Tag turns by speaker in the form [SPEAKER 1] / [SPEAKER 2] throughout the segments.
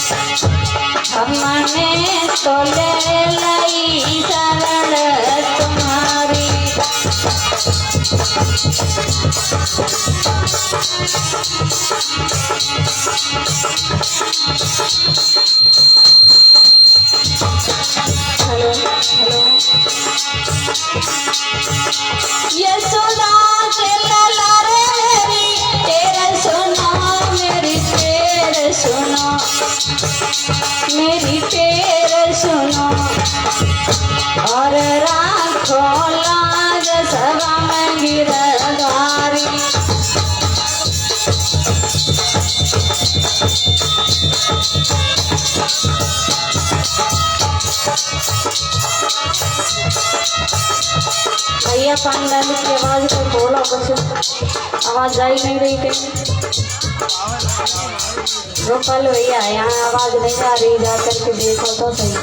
[SPEAKER 1] हमने तो ले लाई शरण तुम्हारी। हेलो हेलो यशोदा के लारे मेरी तेरे सुनो, मेरी तेरे सुनो, मेरी तेरे सुनो और राखो लाज सभा में गिरधारी। भैया पांडाली की आवाज को बोलो, कुछ आवाज जा ही नहीं रही थी। रोकल भैया यहाँ आवाज नहीं आ रही, जा करके देखो तो सही।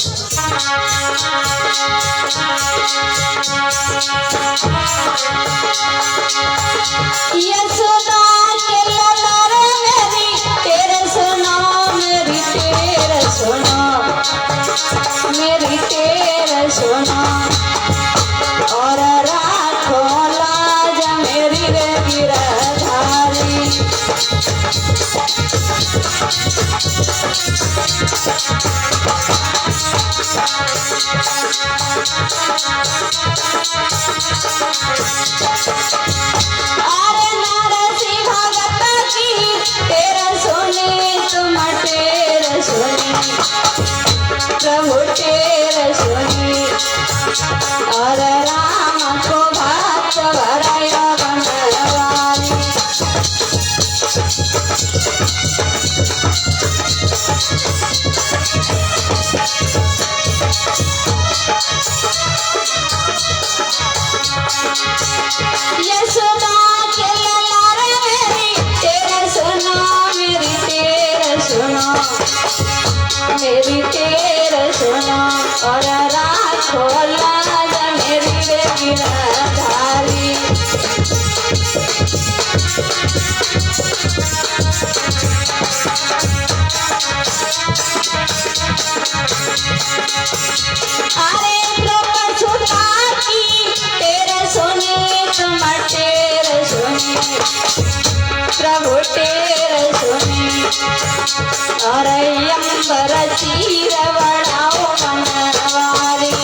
[SPEAKER 1] यशोदा के लारे मेरी तेरे सुनो, मेरी तेरे सुनो, मेरी तेरे सुनो और राखो लाज मेरी रे गिरधारी। अरे नरसिंह भगत की तेरे सुनी तुम तेरे सुनी, प्रभु तेरे सुनी और राम को भक्त भराया बनवारी। यशोदा के लारे मेरी तेरे सुनो, मेरी तेरे सुनो, मेरी तेरे सुनो और राखो लाज मेरी रे गिरधारी। अरे द्रौपदी सुता की तेरे सुनी तुम तेरे सुनी, प्रभु तेरे सुनी और यमबर चीर बढ़ाओ बनवारी।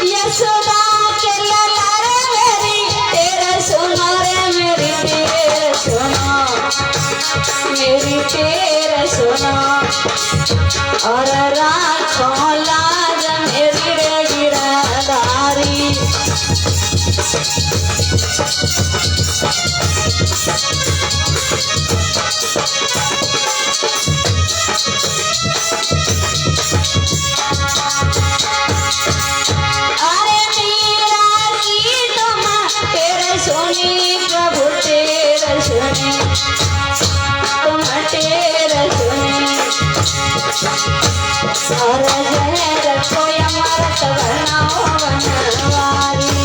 [SPEAKER 1] यशोदा के लारे मेरी तेरे सुनो रे, मेरी तेरे सुनो, मेरी तेरे सुनो और राखो लाज मेरी रे गिरधारी। अरे मीरा की तुम तेरे सुनी, प्रभु तेरे सुनी, तुम तेरे सुनी और जहर को अमृत बनाओ बनवारी।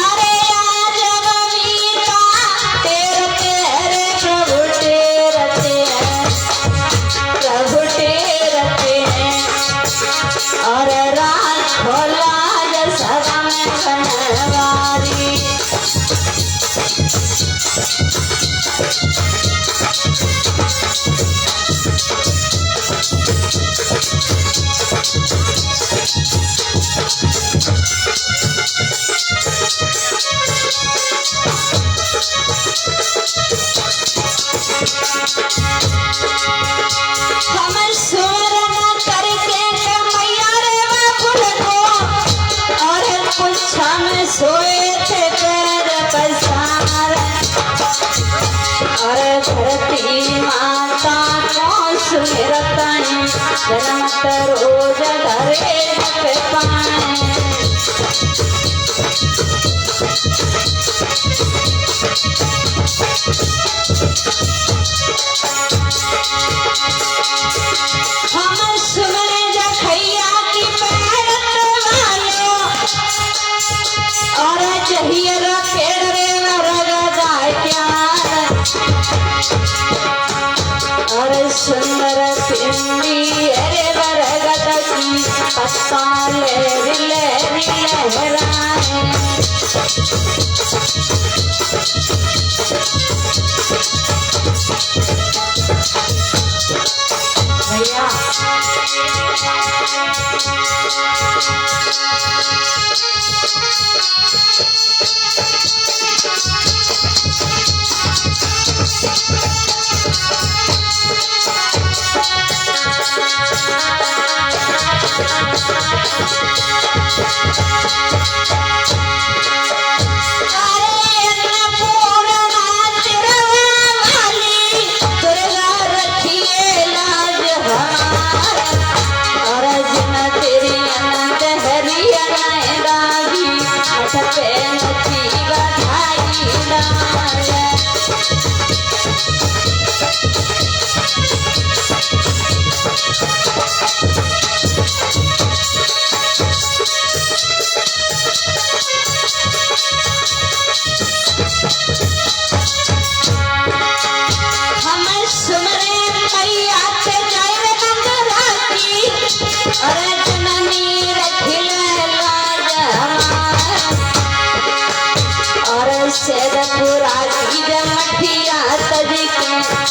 [SPEAKER 1] अरे आज बबीता तेरे तेरे प्रभु तेरे तेरे, प्रभु तेरे तेरे और राखो लाज सदा में बनवारी। हम स्मरण करके मैया रे बाबुल को और पुच्छा में सोए थे पैर पसार और धरती माता को सुमिरतन जन्मत रोज धरे पे पाए। हम सुने जखैया की पैरत वालो और जहियर पेड़रे रगदाय प्यार और सुंदर पिंडी अरे बरगद की पत्ता लहराए। भैया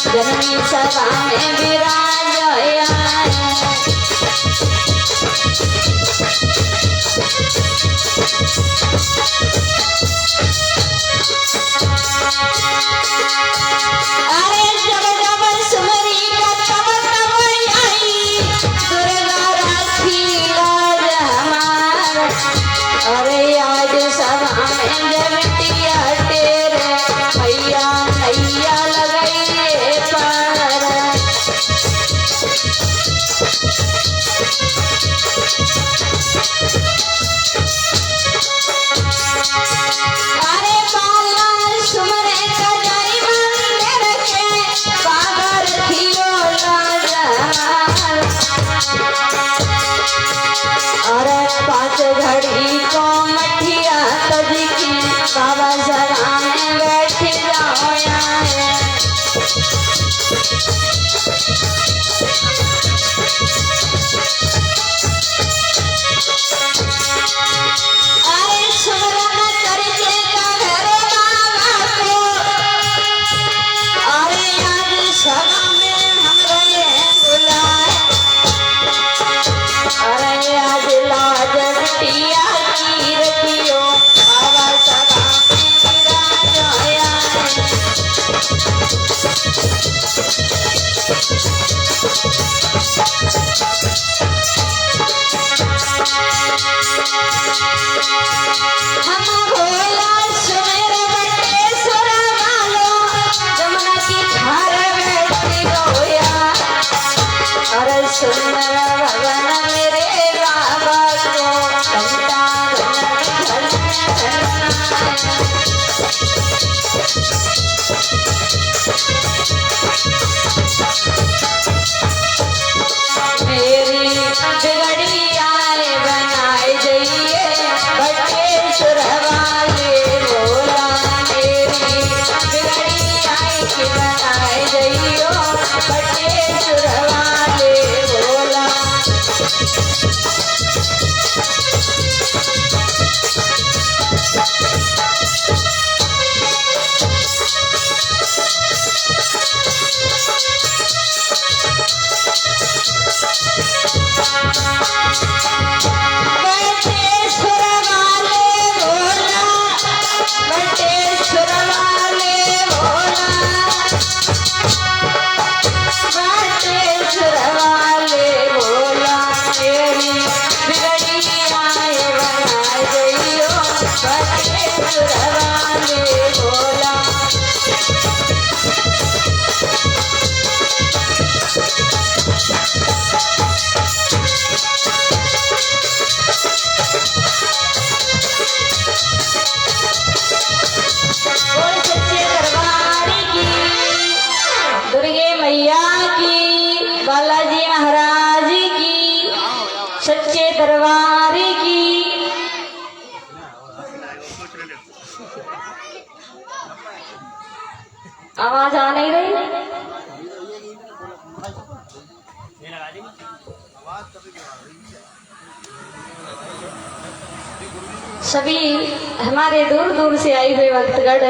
[SPEAKER 1] जननी सभा में विराज अरे जब जब सुमरी का तब तब आई दुर्गा राखी लाज हमार। अरे आज सभा में जबटिया तेरे भैया नैया लगाइए पार। अरे बाला सुमरे का जाई मंदिर के बाबर थियो लाजार। अरे 5 घड़ी को मठिया तजी की बाबा सभा में बैठ जाओ यार। अरे सुमरन करके का घर बाबा को अरे आज सभा में हमरे बुलाए। अरे आज लाज बिटिया की रखियो बाबा सभा में विराज होया। हम भोला सुमेर बटेश्वर वालो जमुना की धार बैठी गोया। अरे सुंदर भवन मेरे बाबा को घंटा घर मेरी बिगड़ी आए बनाए जाइए बटेश्वर वाले बोला। मेरी बिगड़ी आए कि बनाए जाइयो बटेश्वर वाले बोला। बटेश्वर वाले बोला, बटेश्वर वाले बोला, बटेश्वर वाले बोला। मेरी बिगड़ी आए बनाए जाइयो बटेश्वर वाले बोला। आवाज आ नहीं रही। सभी हमारे दूर दूर से आए हुए भक्तगण,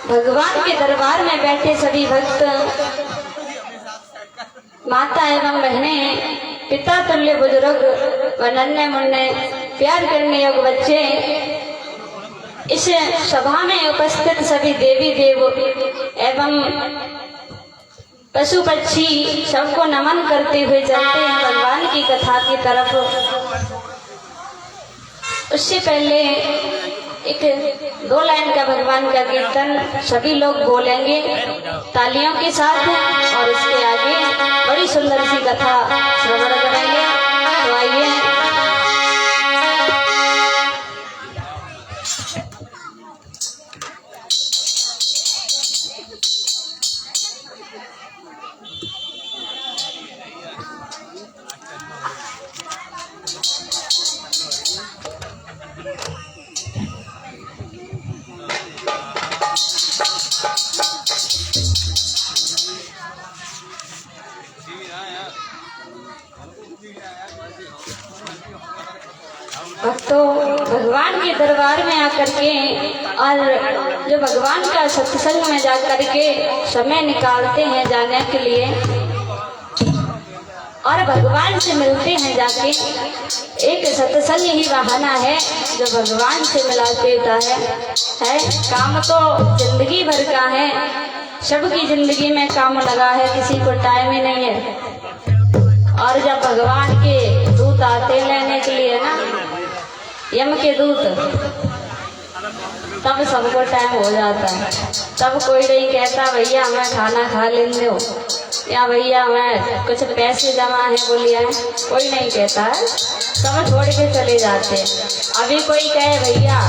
[SPEAKER 1] भगवान के दरबार में बैठे सभी भक्त, माता एवं बहनें, पिता तुल्य बुजुर्ग व नन्हे मुन्ने प्यार करने योग्य बच्चे, इस सभा में उपस्थित सभी देवी देव एवं पशु पक्षी सबको नमन करते हुए चलते हैं भगवान की कथा की तरफ। उससे पहले एक 2 लाइन का भगवान का कीर्तन सभी लोग बोलेंगे तालियों के साथ, और उसके आगे बड़ी सुंदर सी कथा श्रवण करेंगे। तो आइए। भक्तों, भगवान के दरबार में आकर के और जो भगवान का सत्संग में जाकर के समय निकालते हैं जाने के लिए और भगवान से मिलते हैं जाके, एक सत्संग ही बहाना है जो भगवान से मिला देता है। काम तो जिंदगी भर का है, सबकी जिंदगी में काम लगा है, किसी को टाइम ही नहीं है। और जब भगवान के दूत आते लेने के लिए ना, यम के दूत, तब सबको टाइम हो जाता है। तब कोई नहीं कहता भैया हमें खाना खा लेने दो, या भैया हमें कुछ पैसे जमा है बोलिए, कोई नहीं कहता है, सब छोड़ के चले जाते हैं। अभी कोई कहे भैया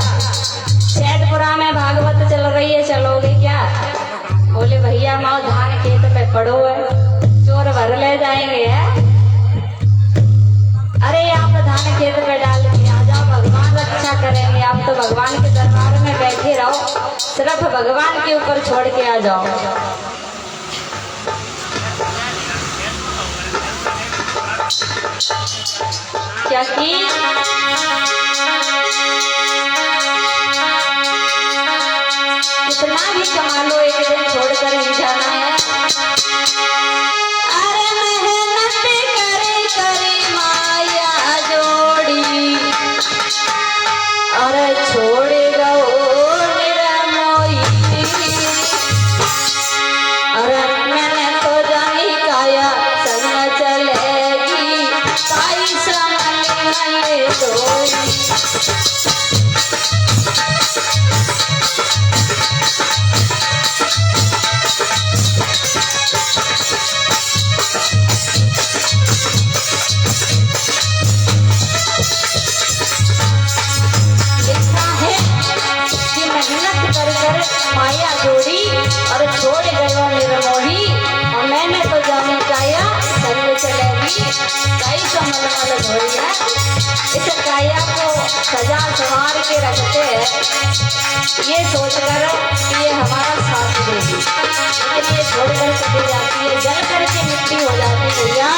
[SPEAKER 1] सैदपुरा में भागवत चल रही है, चलोगे क्या? बोले भैया माओ धान खेत पे पड़ो है, चोर भर ले जाएंगे है। अरे आप धान खेत पे डाल के आ जाओ, भगवान रक्षा करेंगे। आप तो भगवान के दरबार में बैठे रहो, सिर्फ भगवान के ऊपर छोड़ के आ जाओ। क्या कि कितना भी कमा लो, एक दिन छोड़कर ही जाना है। माया जोड़ी और छोड़ गयो निर्मोही, और मैंने तो जाने काया संग चलेगी कई समलमल धोरिया। इस काया को सजा संवार के रखते हैं, ये सोचकर कि ये हमारा साथ देगी, लेकिन ये छोड़कर चली जाती है, जल करके मिट्टी हो जाती है। भैया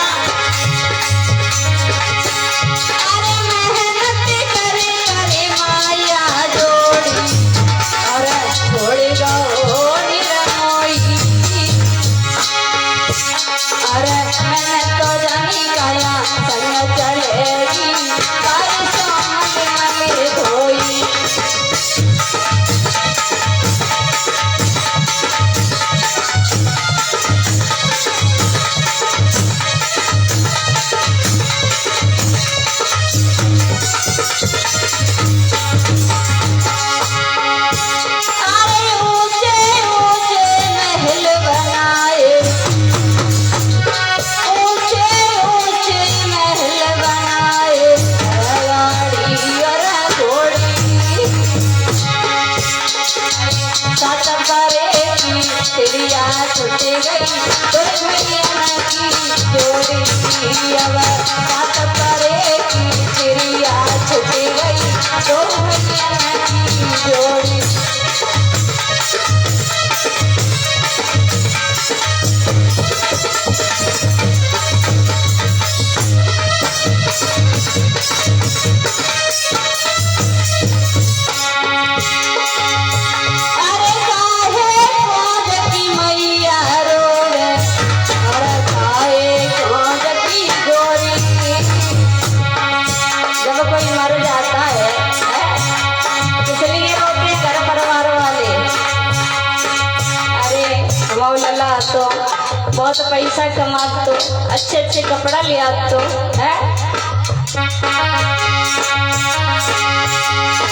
[SPEAKER 1] बहुत पैसा कमा तो अच्छे अच्छे कपड़ा ले आ तो है।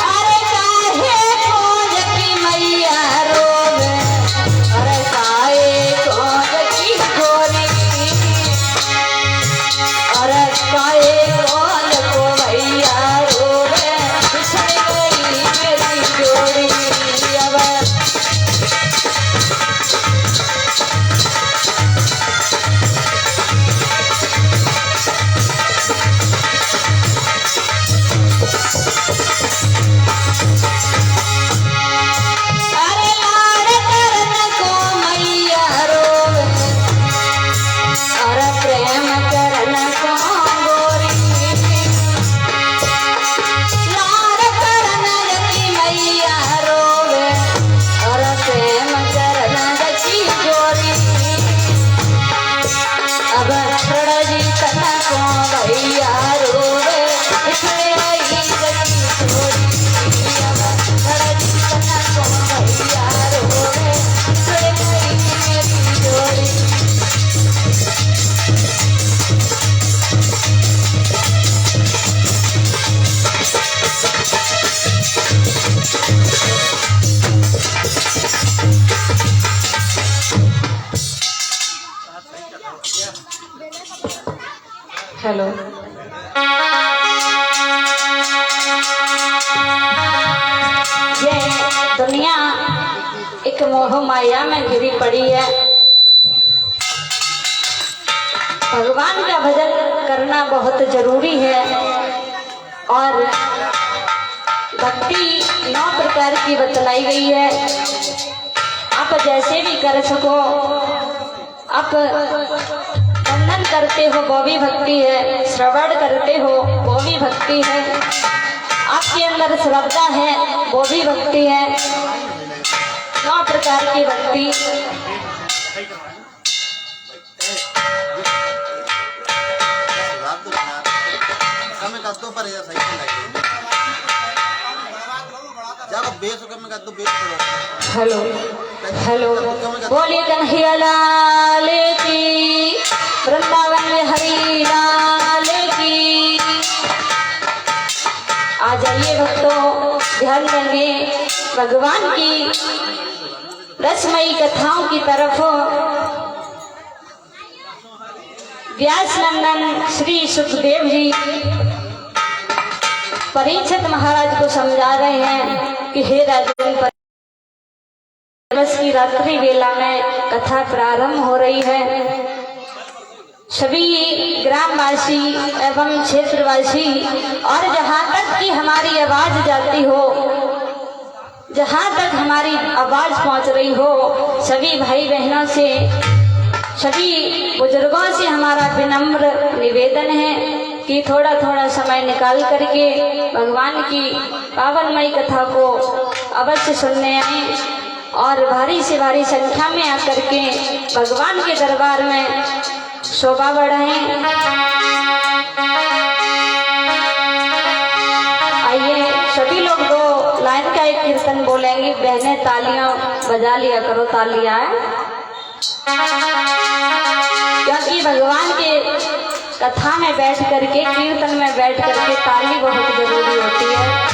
[SPEAKER 1] अरे काहे खोज की मैया रोवे, अरे काहे खोज की गोरी, अरे काहे खोज को भैया रोवे, बिछड़ गई मेरी जोड़ी। अब हेलो, ये दुनिया एक मोह माया में घिरी पड़ी है। भगवान का भजन करना बहुत जरूरी है और भक्ति 9 प्रकार की बतलाई गई है। आप जैसे भी कर सको, आप वंदन करते हो वो भी भक्ति है, श्रवण करते हो वो भी भक्ति है, आपके अंदर श्रद्धा है वो भी भक्ति है। 9 प्रकार की भक्ति। हेलो हेलो, बोले कन्हैया लाल की, वृंदावन में हरि लाल की। आ जाइए भक्तों, ध्यान देंगे भगवान की रसमयी कथाओं की तरफ। व्यास नंदन श्री सुखदेव जी परीक्षित महाराज को समझा रहे हैं कि हे राजन, दिवस की रात्रि वेला में कथा प्रारंभ हो रही है। सभी ग्रामवासी एवं क्षेत्रवासी और जहाँ तक कि हमारी आवाज जाती हो, जहाँ तक हमारी आवाज पहुँच रही हो, सभी भाई बहनों से, सभी बुजुर्गों से हमारा विनम्र निवेदन है कि थोड़ा थोड़ा समय निकाल करके भगवान की पावनमयी कथा को अवश्य सुनने आए और भारी से भारी संख्या में आकर के भगवान के दरबार में शोभा बढ़ाएं। आइए सभी लोग 2 लाइन का एक कीर्तन बोलेंगे। बहनें तालियां बजा लिया करो, तालियां, क्योंकि भगवान के कथा में बैठ करके, कीर्तन में बैठ करके ताली बहुत जरूरी होती है।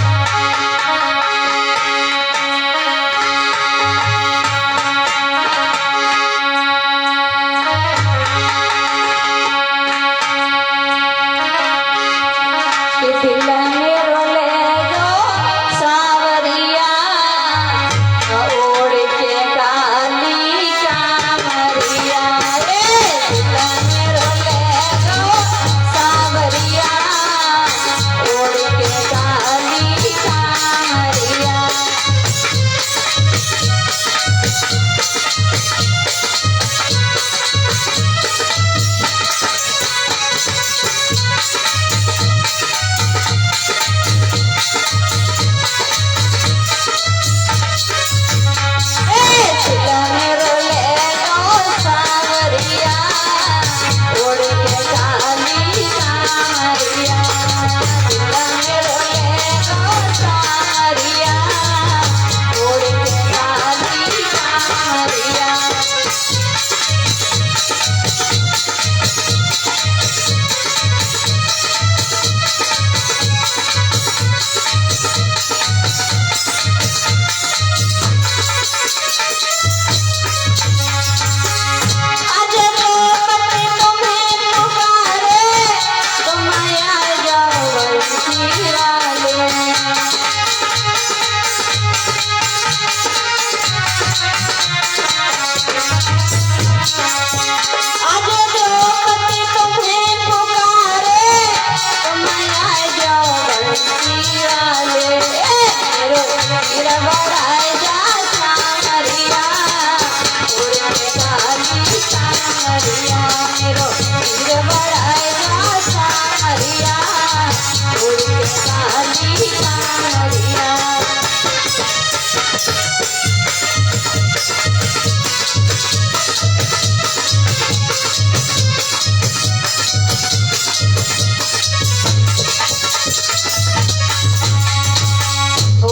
[SPEAKER 2] काली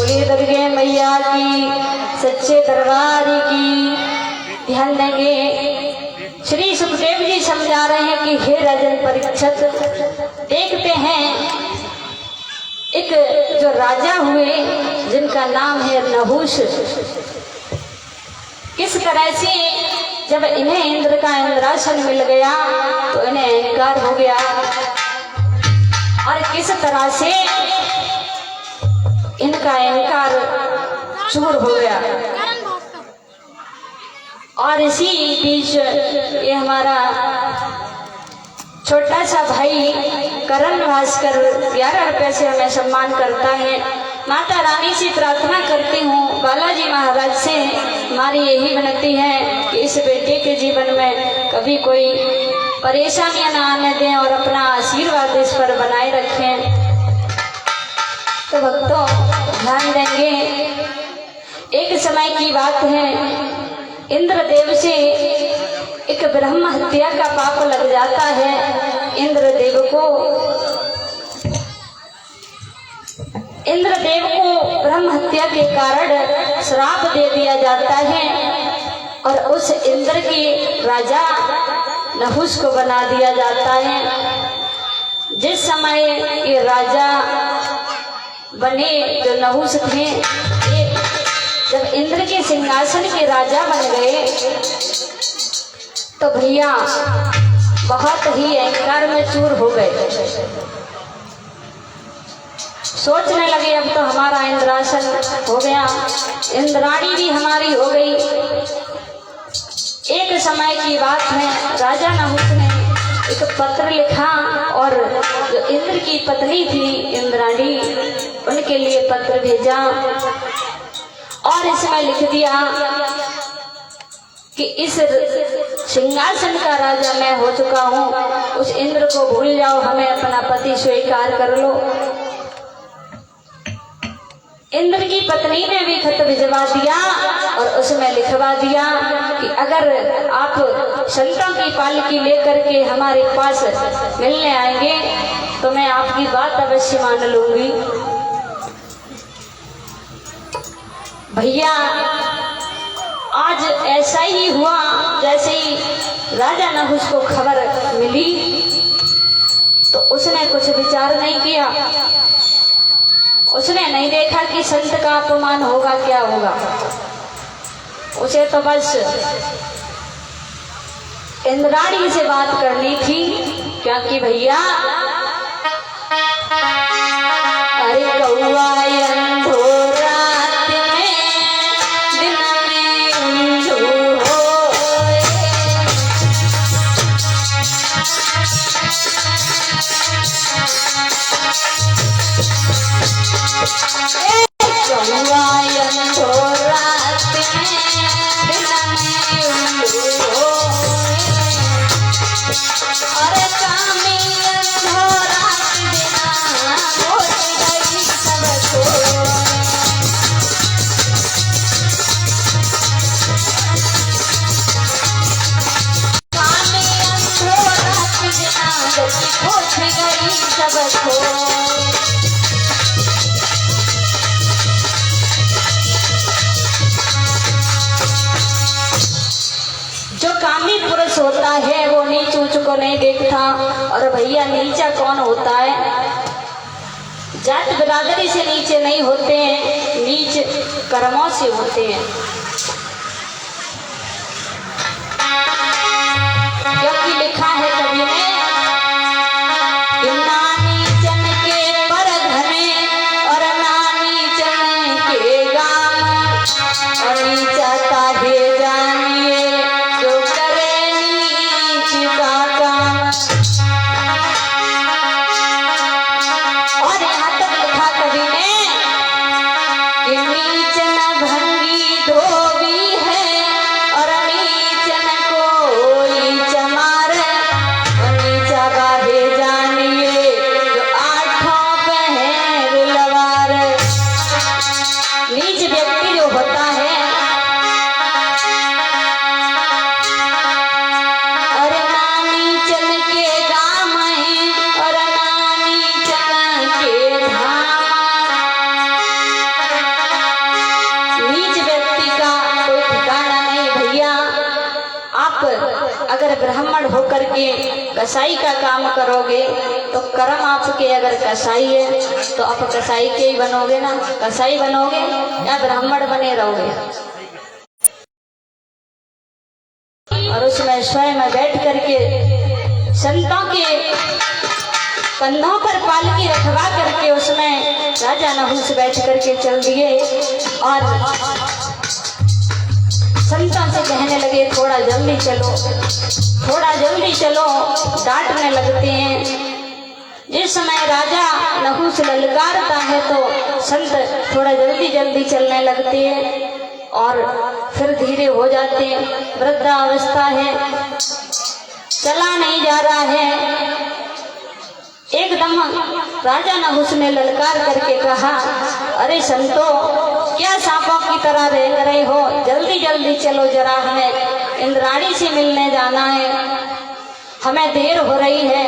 [SPEAKER 1] बोली दुर्गे मैया की, सच्चे दरबार की। ध्यान देंगे, श्री सुखदेव जी समझा रहे हैं कि हे राजन परीक्षित, देखते हैं एक जो राजा हुए जिनका नाम है नहुष, किस तरह से जब इन्हें इंद्र का इंद्रासन मिल गया तो इन्हें अहंकार हो गया, और किस तरह से इनका अहंकार चूर हो गया। और इसी बीच ये हमारा छोटा सा भाई करण भास्कर 11 रुपए से हमें सम्मान करता है। माता रानी से प्रार्थना करती हूँ, बालाजी महाराज से हमारी यही विनती है कि इस बेटे के जीवन में कभी कोई परेशानियां ना आने दें और अपना आशीर्वाद इस पर बनाए रखें। तो भक्तों ध्यान देंगे, एक समय की बात है, इंद्रदेव से एक ब्रह्म हत्या का पाप लग जाता है। इंद्रदेव को ब्रह्म हत्या के कारण श्राप दे दिया जाता है और उस इंद्र के राजा नहुष को बना दिया जाता है। जिस समय ये राजा बने, जो नहुष थे, जब इंद्र के सिंहासन के राजा बन गए तो भैया बहुत ही अहंकार में चूर हो गए। सोचने लगे अब तो हमारा इंद्रासन हो गया, इंद्राणी भी हमारी हो गई। एक समय की बात है, राजा नहुष ने एक पत्र लिखा और जो इंद्र की पत्नी थी इंद्राणी, उनके लिए पत्र भेजा और इसमें लिख दिया कि इस सिंहासन का राजा मैं हो चुका हूँ, उस इंद्र को भूल जाओ, हमें अपना पति स्वीकार कर लो। इंद्र की पत्नी ने भी खत भिजवा दिया और उसमें लिखवा दिया कि अगर आप संतों की पालकी लेकर के हमारे पास मिलने आएंगे तो मैं आपकी बात अवश्य मान लूंगी। भैया आज ऐसा ही हुआ, जैसे ही राजा नहुष को खबर मिली तो उसने कुछ विचार नहीं किया, उसने नहीं देखा कि संत का अपमान होगा क्या होगा। उसे तो बस इंद्राणी से बात करनी थी, क्योंकि भैया अरे कौआ होता है वो नीच ऊंच को नहीं देखता। और भैया नीचा कौन होता है? जात बिरादरी से नीचे नहीं होते हैं, नीच कर्मों से होते हैं। क्योंकि लिखा है कवि ने, नानी चन के पर धने और नानी चन के गाम, और नीचा ताहे जानिए जो करे नीच का काम। और यहाँ तक लिखा कवि ने कि नीच न भंगी धोबी है और नीच न कोई चमार, अगर ब्राह्मण होकर के कसाई का काम करोगे तो कर्म आपके अगर कसाई है तो आप कसाई के ही बनोगे ना, कसाई बनोगे या ब्राह्मण बने रहोगे। और उसमें स्वयं बैठ करके संतों के कंधों पर पालकी रखवा करके उसमें राजा नहुस बैठ करके चल दिए और संतों से कहने लगे थोड़ा जल्दी चलो, थोड़ा जल्दी चलो, डांटने लगते हैं। जिस समय राजा नहुस ललकारता है तो संत थोड़ा जल्दी जल्दी चलने लगते हैं और फिर धीरे हो जाते हैं। वृद्धावस्था है, चला नहीं जा रहा है। एकदम राजा नहुस ने ललकार करके कहा, अरे संतो, क्या सांपों की तरह रेंग रहे हो, जल्दी जल्दी चलो, जरा हमें इंद्राणी से मिलने जाना है, हमें देर हो रही है।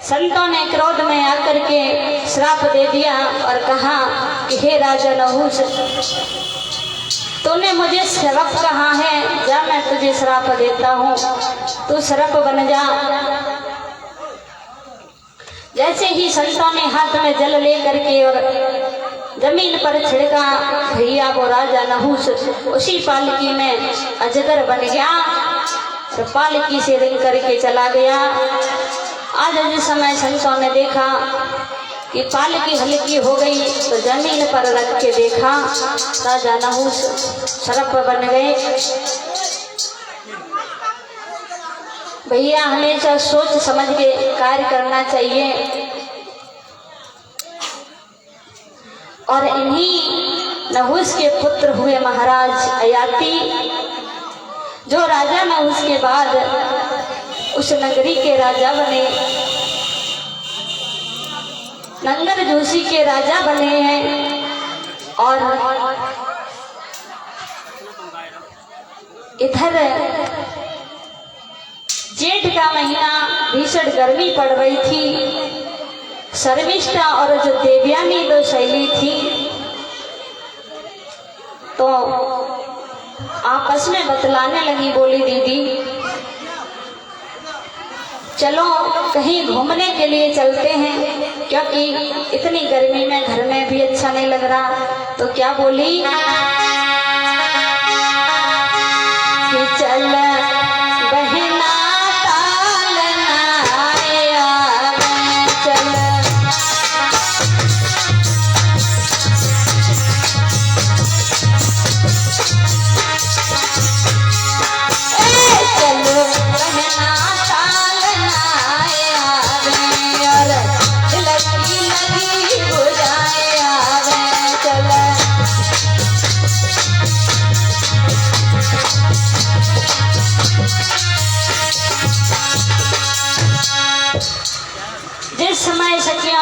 [SPEAKER 1] संतों ने क्रोध में आकर के श्राप दे दिया और कहा कि हे राजा नहुस, तूने मुझे सर्प कहा है, जा मैं तुझे श्राप देता हूँ, तू सर्प बन जा। जैसे ही संतों ने हाथ में जल लेकर के और जमीन पर छिड़का, भैया वो राजा नहुस उसी पालकी में अजगर बन गया और पालकी से रिंग करके चला गया। आज जिस समय संतों ने देखा कि पालकी हल्की हो गई तो जमीन पर रख के देखा राजा नहुस सर्प बन गए। भैया हमेशा सोच समझ के कार्य करना चाहिए। और इन्हीं नहुस के पुत्र हुए महाराज अयाति, जो राजा नहुस के बाद उस नगरी के राजा बने, नंगर जोशी के राजा बने हैं। और इधर जेठ का महीना, भीषण गर्मी पड़ रही थी। शर्मिष्ठा और जो देवयानी दो सहेली थी तो आपस में बतलाने लगी, बोली दीदी चलो कहीं घूमने के लिए चलते हैं, क्योंकि इतनी गर्मी में घर में भी अच्छा नहीं लग रहा। तो क्या बोली कि चल बहना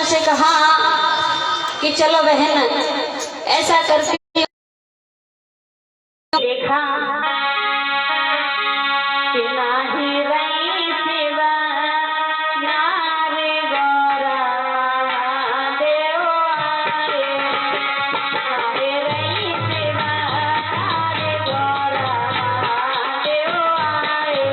[SPEAKER 1] से कहा कि चलो बहन ऐसा करती, देखा कि नाही रही शिवा नारे गौरा देव आए, नारे रही शिवा नारे गौरा देव आए।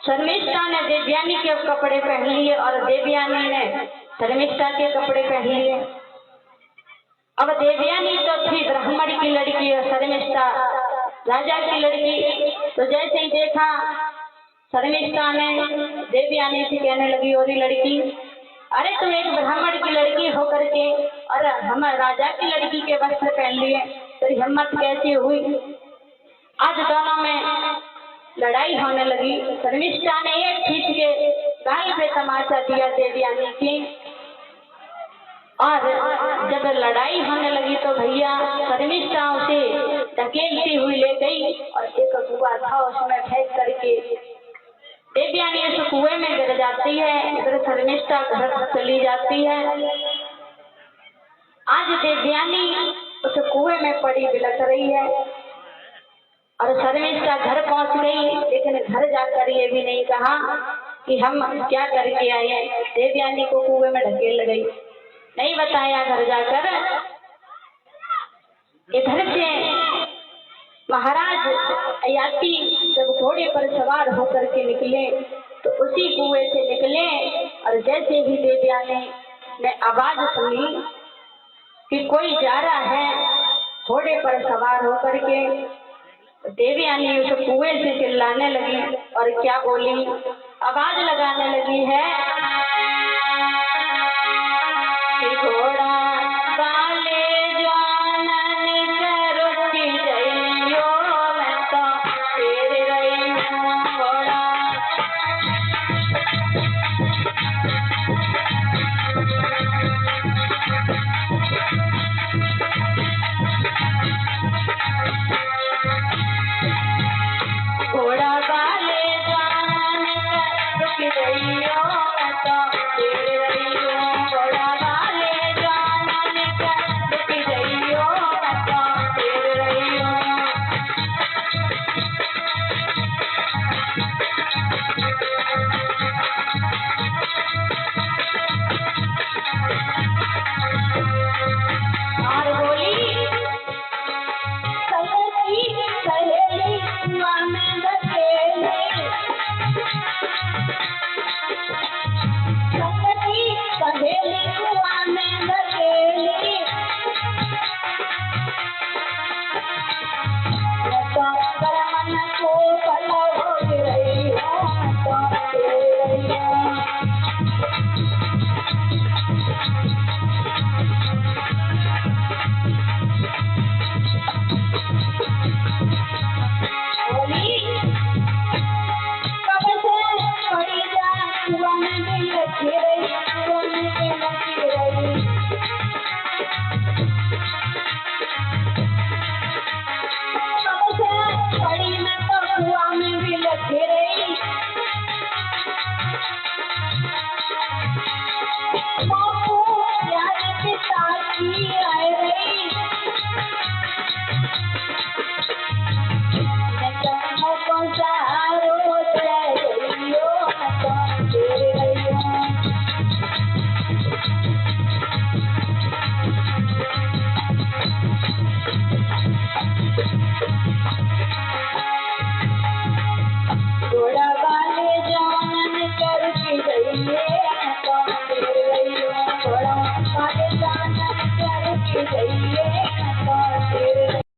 [SPEAKER 1] शर्मिष्ठा ने देवयानी के कपड़े पहन लिए और देवयानी ने शर्मिष्ठा के कपड़े पहन लिए। अब देवयानी तो थी ब्राह्मण की लड़की और शर्मिष्ठा राजा की लड़की। तो जैसे ही देखा शर्मिष्ठा ने देवयानी से कहने लगी, और लड़की, अरे तुम एक ब्राह्मण की लड़की होकर के और हम राजा की लड़की के वस्त्र पहन लिए, तेरी हिम्मत कैसी हुई? आज दोनों में लड़ाई होने लगी। शर्मिष्ठा ने एक खींच के गाल पे तमाचा दिया देवयानी की, और जब लड़ाई होने लगी तो भैया शर्मिष्ठा उसे धकेलती हुई ले गई और एक कुआं था उसमें फेंक करके देवयानी उस कुएं में गिर जाती है। इधर शर्मिष्ठा घर चली जाती है। आज देवयानी उस कुएं में पड़ी बिलख रही है और शर्मिष्ठा घर पहुंच गई, लेकिन घर जाकर ये भी नहीं कहा कि हम क्या करके आए हैं। देवयानी को कुएं में ढकेल गई, नहीं बताया घर जाकर। इधर से महाराज अयाती जब घोड़े पर सवार होकर के निकले तो उसी कुएं से निकले, और जैसे ही देवयानी ने आवाज सुनी कि कोई जा रहा है घोड़े पर सवार होकर के, देवयानी उस कुएं से चिल्लाने लगी और क्या बोली, आवाज लगाने लगी है, घोड़ा काले जानन करुति जइयो, मैं तो तेरे रही हूँ घोड़ा। घोड़ा काले जानन करुति जइयो, मैं तो तेरे रही हूँ घोड़ा। Here